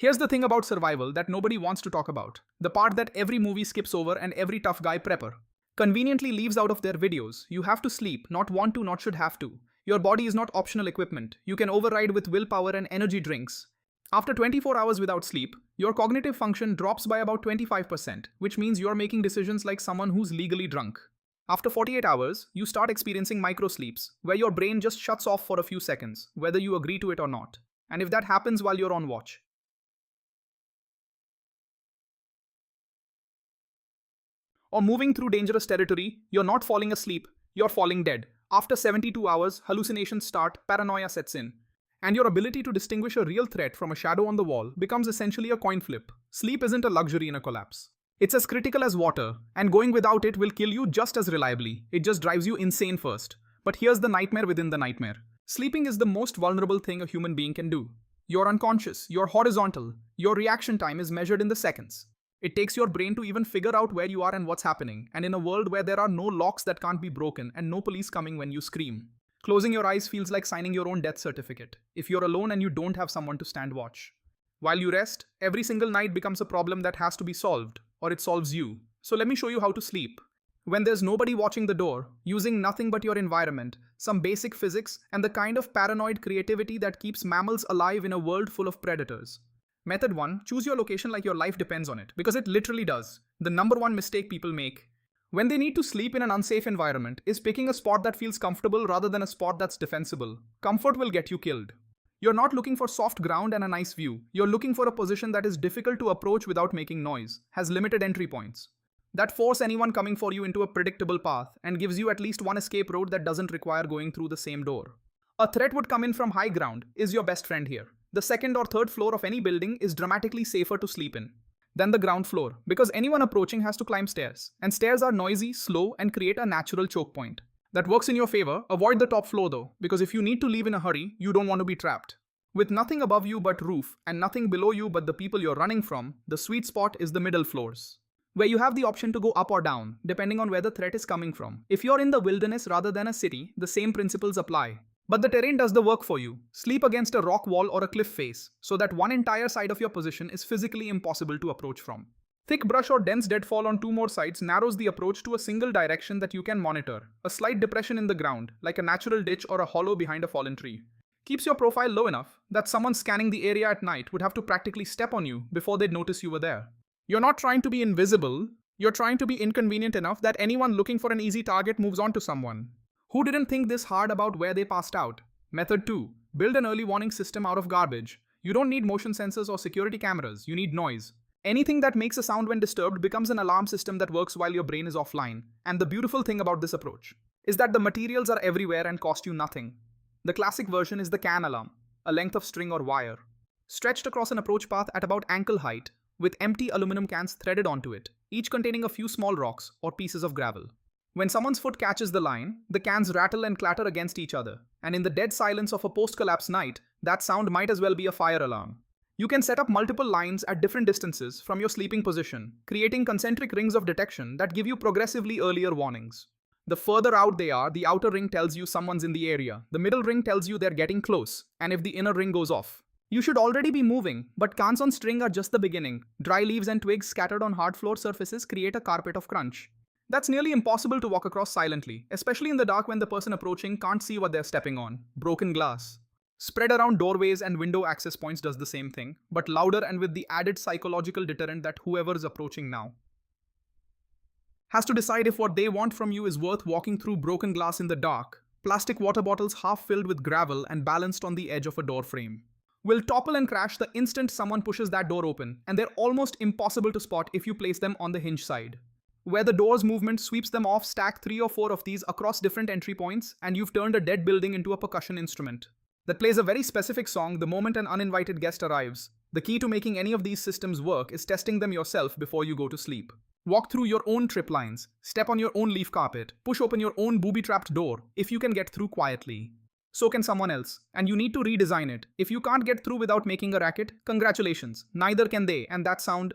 Here's the thing about survival that nobody wants to talk about. The part that every movie skips over and every tough guy prepper conveniently leaves out of their videos. You have to sleep, not want to, not should have to. Your body is not optional equipment. You can override with willpower and energy drinks. After 24 hours without sleep, your cognitive function drops by about 25%, which means you're making decisions like someone who's legally drunk. After 48 hours, you start experiencing microsleeps, where your brain just shuts off for a few seconds, whether you agree to it or not. And if that happens while you're on watch, or moving through dangerous territory, you're not falling asleep, you're falling dead. After 72 hours, hallucinations start, paranoia sets in, and your ability to distinguish a real threat from a shadow on the wall becomes essentially a coin flip. Sleep isn't a luxury in a collapse. It's as critical as water, and going without it will kill you just as reliably. It just drives you insane first. But here's the nightmare within the nightmare. Sleeping is the most vulnerable thing a human being can do. You're unconscious, you're horizontal, your reaction time is measured in the seconds. It takes your brain to even figure out where you are and what's happening, and in a world where there are no locks that can't be broken and no police coming when you scream, closing your eyes feels like signing your own death certificate, if you're alone and you don't have someone to stand watch. While you rest, every single night becomes a problem that has to be solved, or it solves you. So let me show you how to sleep. When there's nobody watching the door, using nothing but your environment, some basic physics, and the kind of paranoid creativity that keeps mammals alive in a world full of predators. Method 1. Choose your location like your life depends on it, because it literally does. The number one mistake people make when they need to sleep in an unsafe environment is picking a spot that feels comfortable rather than a spot that's defensible. Comfort will get you killed. You're not looking for soft ground and a nice view. You're looking for a position that is difficult to approach without making noise, has limited entry points, that force anyone coming for you into a predictable path, and gives you at least one escape road that doesn't require going through the same door. A threat would come in from high ground is your best friend here. The second or third floor of any building is dramatically safer to sleep in than the ground floor, because anyone approaching has to climb stairs, and stairs are noisy, slow, and create a natural choke point. That works in your favor. Avoid the top floor though, because if you need to leave in a hurry, you don't want to be trapped. With nothing above you but roof, and nothing below you but the people you're running from, the sweet spot is the middle floors, where you have the option to go up or down, depending on where the threat is coming from. If you're in the wilderness rather than a city, the same principles apply. But the terrain does the work for you. Sleep against a rock wall or a cliff face, so that one entire side of your position is physically impossible to approach from. Thick brush or dense deadfall on two more sides narrows the approach to a single direction that you can monitor. A slight depression in the ground, like a natural ditch or a hollow behind a fallen tree, keeps your profile low enough that someone scanning the area at night would have to practically step on you before they'd notice you were there. You're not trying to be invisible, you're trying to be inconvenient enough that anyone looking for an easy target moves on to someone who didn't think this hard about where they passed out. Method 2. Build an early warning system out of garbage. You don't need motion sensors or security cameras, you need noise. Anything that makes a sound when disturbed becomes an alarm system that works while your brain is offline. And the beautiful thing about this approach is that the materials are everywhere and cost you nothing. The classic version is the can alarm, a length of string or wire, stretched across an approach path at about ankle height, with empty aluminum cans threaded onto it, each containing a few small rocks or pieces of gravel. When someone's foot catches the line, the cans rattle and clatter against each other, and in the dead silence of a post-collapse night, that sound might as well be a fire alarm. You can set up multiple lines at different distances from your sleeping position, creating concentric rings of detection that give you progressively earlier warnings. The further out they are, the outer ring tells you someone's in the area, the middle ring tells you they're getting close, and if the inner ring goes off, you should already be moving, but cans on string are just the beginning. Dry leaves and twigs scattered on hard floor surfaces create a carpet of crunch. That's nearly impossible to walk across silently, especially in the dark when the person approaching can't see what they're stepping on. Broken glass spread around doorways and window access points does the same thing, but louder and with the added psychological deterrent that whoever's approaching now has to decide if what they want from you is worth walking through broken glass in the dark. Plastic water bottles half filled with gravel and balanced on the edge of a door frame will topple and crash the instant someone pushes that door open, and they're almost impossible to spot if you place them on the hinge side, where the door's movement sweeps them off. Stack 3 or 4 of these across different entry points, and you've turned a dead building into a percussion instrument that plays a very specific song the moment an uninvited guest arrives. The key to making any of these systems work is testing them yourself before you go to sleep. Walk through your own trip lines, step on your own leaf carpet, push open your own booby-trapped door if you can get through quietly. So can someone else, and you need to redesign it. If you can't get through without making a racket, congratulations, neither can they, and that sound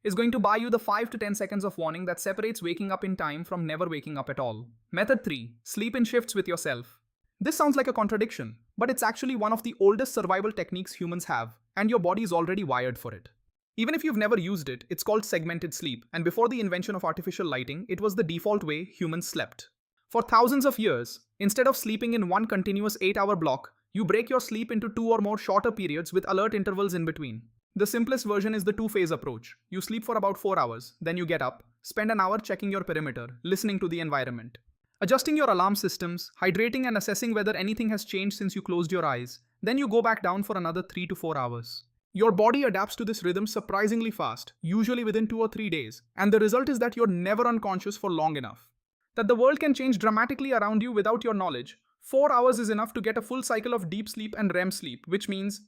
is going to buy you the 5 to 10 seconds of warning that separates waking up in time from never waking up at all. Method 3. Sleep in shifts with yourself. This sounds like a contradiction, but it's actually one of the oldest survival techniques humans have, and your body is already wired for it. Even if you've never used it, it's called segmented sleep, and before the invention of artificial lighting, it was the default way humans slept. For thousands of years, instead of sleeping in one continuous 8-hour block, you break your sleep into 2 or more shorter periods with alert intervals in between. The simplest version is the 2-phase approach. You sleep for about 4 hours, then you get up, spend an hour checking your perimeter, listening to the environment, adjusting your alarm systems, hydrating and assessing whether anything has changed since you closed your eyes. Then you go back down for another 3 to 4 hours. Your body adapts to this rhythm surprisingly fast, usually within 2 or 3 days, and the result is that you're never unconscious for long enough. That the world can change dramatically around you without your knowledge. 4 hours is enough to get a full cycle of deep sleep and REM sleep, which means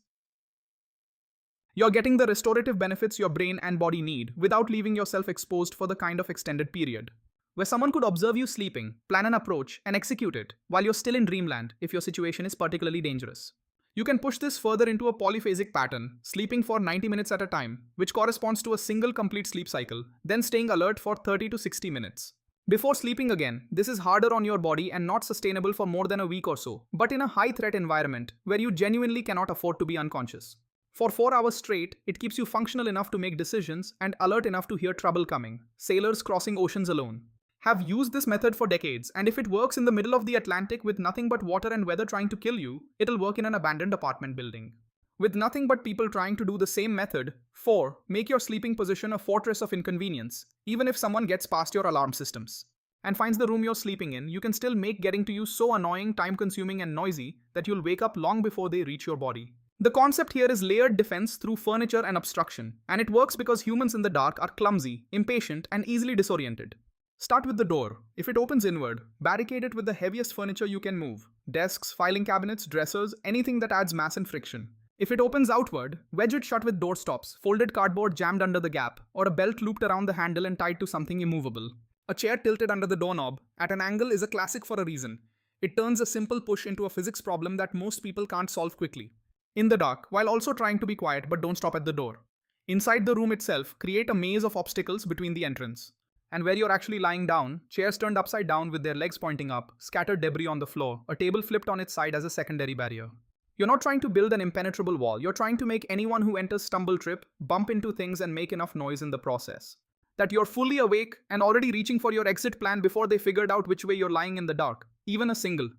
you're getting the restorative benefits your brain and body need without leaving yourself exposed for the kind of extended period where someone could observe you sleeping, plan an approach, and execute it while you're still in dreamland if your situation is particularly dangerous. You can push this further into a polyphasic pattern, sleeping for 90 minutes at a time, which corresponds to a single complete sleep cycle, then staying alert for 30 to 60 minutes. Before sleeping again, this is harder on your body and not sustainable for more than a week or so, but in a high-threat environment where you genuinely cannot afford to be unconscious. For 4 hours straight, it keeps you functional enough to make decisions and alert enough to hear trouble coming. Sailors crossing oceans alone have used this method for decades, and if it works in the middle of the Atlantic with nothing but water and weather trying to kill you, it'll work in an abandoned apartment building with nothing but people trying to do the same method. 4. Make your sleeping position a fortress of inconvenience. Even if someone gets past your alarm systems and finds the room you're sleeping in, you can still make getting to you so annoying, time-consuming, and noisy that you'll wake up long before they reach your body. The concept here is layered defense through furniture and obstruction, and it works because humans in the dark are clumsy, impatient, and easily disoriented. Start with the door. If it opens inward, barricade it with the heaviest furniture you can move. Desks, filing cabinets, dressers, anything that adds mass and friction. If it opens outward, wedge it shut with doorstops, folded cardboard jammed under the gap, or a belt looped around the handle and tied to something immovable. A chair tilted under the doorknob at an angle is a classic for a reason. It turns a simple push into a physics problem that most people can't solve quickly. In the dark, while also trying to be quiet, but don't stop at the door. Inside the room itself, create a maze of obstacles between the entrance. And where you're actually lying down, chairs turned upside down with their legs pointing up, scattered debris on the floor, a table flipped on its side as a secondary barrier. You're not trying to build an impenetrable wall, you're trying to make anyone who enters stumble, trip, bump into things and make enough noise in the process that you're fully awake and already reaching for your exit plan before they figured out which way you're lying in the dark. Even a single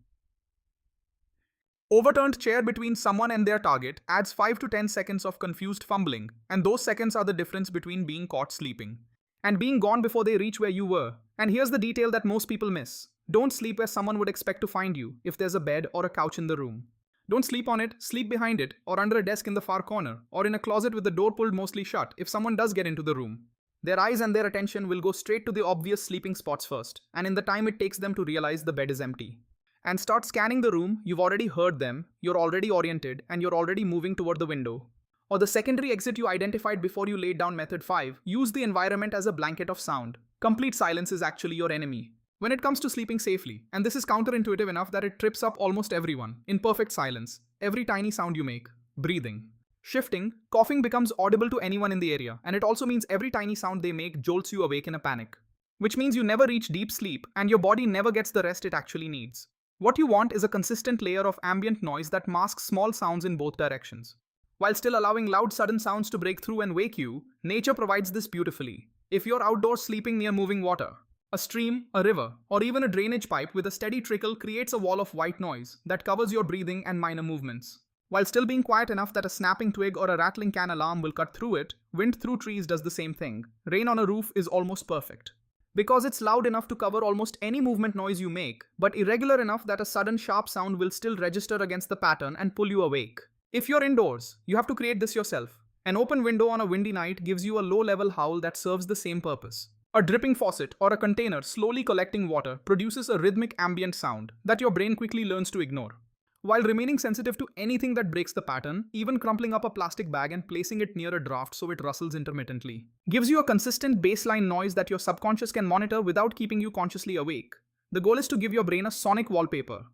overturned chair between someone and their target adds 5 to 10 seconds of confused fumbling, and those seconds are the difference between being caught sleeping and being gone before they reach where you were. And here's the detail that most people miss. Don't sleep where someone would expect to find you if there's a bed or a couch in the room. Don't sleep on it, sleep behind it, or under a desk in the far corner, or in a closet with the door pulled mostly shut if someone does get into the room. Their eyes and their attention will go straight to the obvious sleeping spots first, and in the time it takes them to realize the bed is empty and start scanning the room, you've already heard them, you're already oriented, and you're already moving toward the window. Or the secondary exit you identified before you laid down method 5, use the environment as a blanket of sound. Complete silence is actually your enemy when it comes to sleeping safely, and this is counterintuitive enough that it trips up almost everyone. In perfect silence, every tiny sound you make, breathing, shifting, coughing becomes audible to anyone in the area, and it also means every tiny sound they make jolts you awake in a panic, which means you never reach deep sleep and your body never gets the rest it actually needs. What you want is a consistent layer of ambient noise that masks small sounds in both directions. While still allowing loud sudden sounds to break through and wake you, nature provides this beautifully. If you're outdoors sleeping near moving water, a stream, a river, or even a drainage pipe with a steady trickle creates a wall of white noise that covers your breathing and minor movements. While still being quiet enough that a snapping twig or a rattling can alarm will cut through it, wind through trees does the same thing. Rain on a roof is almost perfect, because it's loud enough to cover almost any movement noise you make, but irregular enough that a sudden sharp sound will still register against the pattern and pull you awake. If you're indoors, you have to create this yourself. An open window on a windy night gives you a low-level howl that serves the same purpose. A dripping faucet or a container slowly collecting water produces a rhythmic ambient sound that your brain quickly learns to ignore, while remaining sensitive to anything that breaks the pattern. Even crumpling up a plastic bag and placing it near a draft so it rustles intermittently gives you a consistent baseline noise that your subconscious can monitor without keeping you consciously awake. The goal is to give your brain a sonic wallpaper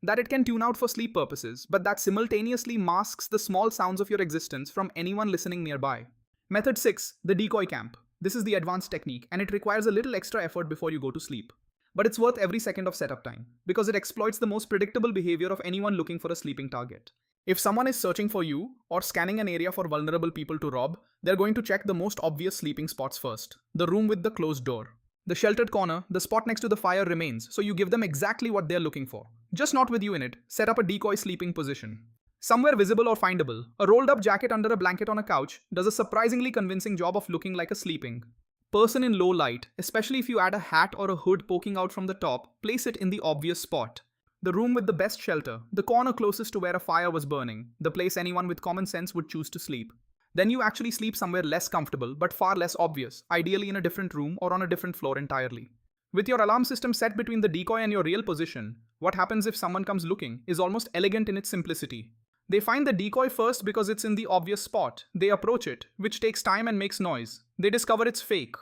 that it can tune out for sleep purposes, but that simultaneously masks the small sounds of your existence from anyone listening nearby. Method 6. The decoy camp. This is the advanced technique, and it requires a little extra effort before you go to sleep. But it's worth every second of setup time, because it exploits the most predictable behavior of anyone looking for a sleeping target. If someone is searching for you or scanning an area for vulnerable people to rob, they're going to check the most obvious sleeping spots first. The room with the closed door. The sheltered corner, the spot next to the fire remains, so you give them exactly what they're looking for. Just not with you in it. Set up a decoy sleeping position. Somewhere visible or findable, a rolled up jacket under a blanket on a couch does a surprisingly convincing job of looking like a sleeping person in low light, especially if you add a hat or a hood poking out from the top, place it in the obvious spot. The room with the best shelter, the corner closest to where a fire was burning, the place anyone with common sense would choose to sleep. Then you actually sleep somewhere less comfortable but far less obvious, ideally in a different room or on a different floor entirely. With your alarm system set between the decoy and your real position, what happens if someone comes looking is almost elegant in its simplicity. They find the decoy first because it's in the obvious spot. They approach it, which takes time and makes noise. They discover it's fake,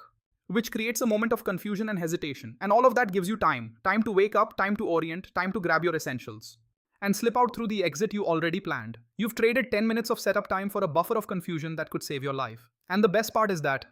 which creates a moment of confusion and hesitation. And all of that gives you time. Time to wake up, time to orient, time to grab your essentials. And slip out through the exit you already planned. You've traded 10 minutes of setup time for a buffer of confusion that could save your life. And the best part is that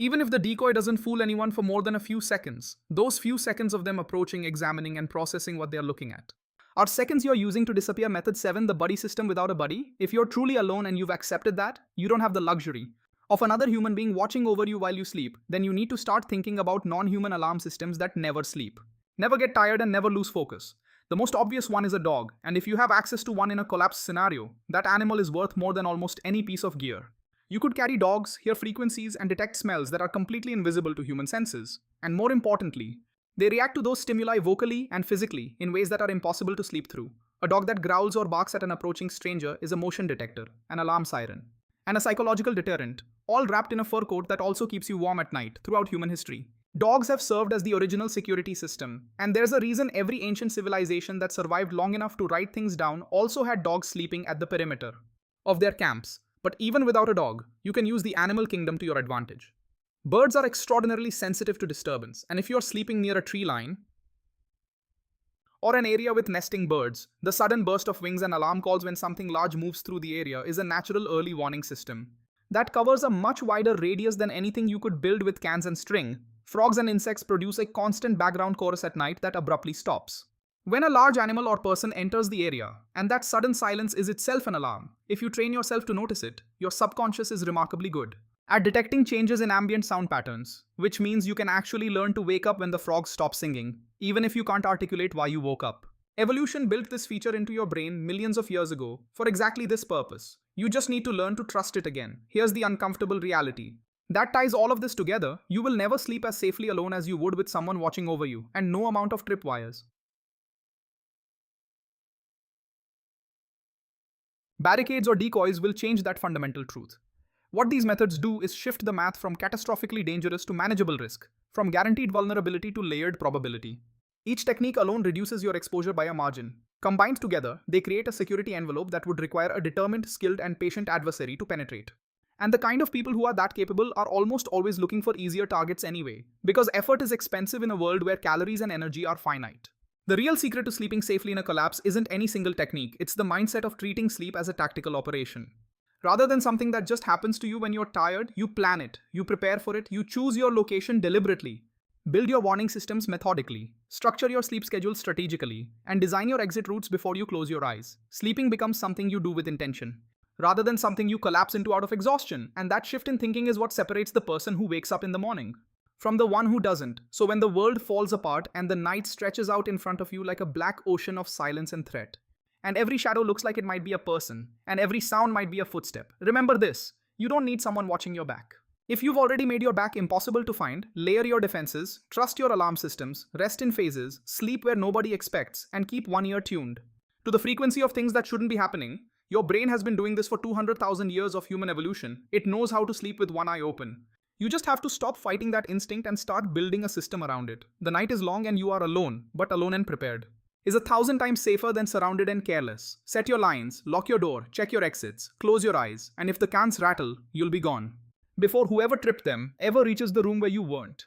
even if the decoy doesn't fool anyone for more than a few seconds, those few seconds of them approaching, examining, and processing what they are looking at are seconds you're using to disappear. Method 7, the buddy system without a buddy. If you're truly alone and you've accepted that, you don't have the luxury of another human being watching over you while you sleep, then you need to start thinking about non-human alarm systems that never sleep, never get tired, and never lose focus. The most obvious one is a dog, and if you have access to one in a collapse scenario, that animal is worth more than almost any piece of gear. You could carry dogs, hear frequencies, and detect smells that are completely invisible to human senses. And more importantly, they react to those stimuli vocally and physically in ways that are impossible to sleep through. A dog that growls or barks at an approaching stranger is a motion detector, an alarm siren, and a psychological deterrent, all wrapped in a fur coat that also keeps you warm at night throughout human history. Dogs have served as the original security system, and there's a reason every ancient civilization that survived long enough to write things down also had dogs sleeping at the perimeter of their camps. But even without a dog, you can use the animal kingdom to your advantage. Birds are extraordinarily sensitive to disturbance, and if you're sleeping near a tree line or an area with nesting birds, the sudden burst of wings and alarm calls when something large moves through the area is a natural early warning system that covers a much wider radius than anything you could build with cans and string. Frogs and insects produce a constant background chorus at night that abruptly stops when a large animal or person enters the area, and that sudden silence is itself an alarm. If you train yourself to notice it, your subconscious is remarkably good at detecting changes in ambient sound patterns, which means you can actually learn to wake up when the frogs stop singing, even if you can't articulate why you woke up. Evolution built this feature into your brain millions of years ago for exactly this purpose. You just need to learn to trust it again. Here's the uncomfortable reality that ties all of this together. You will never sleep as safely alone as you would with someone watching over you, and no amount of tripwires, barricades, or decoys will change that fundamental truth. What these methods do is shift the math from catastrophically dangerous to manageable risk, from guaranteed vulnerability to layered probability. Each technique alone reduces your exposure by a margin. Combined together, they create a security envelope that would require a determined, skilled, and patient adversary to penetrate. And the kind of people who are that capable are almost always looking for easier targets anyway, because effort is expensive in a world where calories and energy are finite. The real secret to sleeping safely in a collapse isn't any single technique, it's the mindset of treating sleep as a tactical operation. Rather than something that just happens to you when you're tired, you plan it, you prepare for it, you choose your location deliberately, build your warning systems methodically, structure your sleep schedule strategically, and design your exit routes before you close your eyes. Sleeping becomes something you do with intention, rather than something you collapse into out of exhaustion, and that shift in thinking is what separates the person who wakes up in the morning from the one who doesn't. So when the world falls apart and the night stretches out in front of you like a black ocean of silence and threat, and every shadow looks like it might be a person, and every sound might be a footstep, remember this: you don't need someone watching your back. If you've already made your back impossible to find, layer your defenses, trust your alarm systems, rest in phases, sleep where nobody expects, and keep one ear tuned to the frequency of things that shouldn't be happening. Your brain has been doing this for 200,000 years of human evolution. It knows how to sleep with one eye open. You just have to stop fighting that instinct and start building a system around it. The night is long and you are alone, but alone and prepared is 1,000 times safer than surrounded and careless. Set your lines, lock your door, check your exits, close your eyes, and if the cans rattle, you'll be gone before whoever tripped them ever reaches the room where you weren't.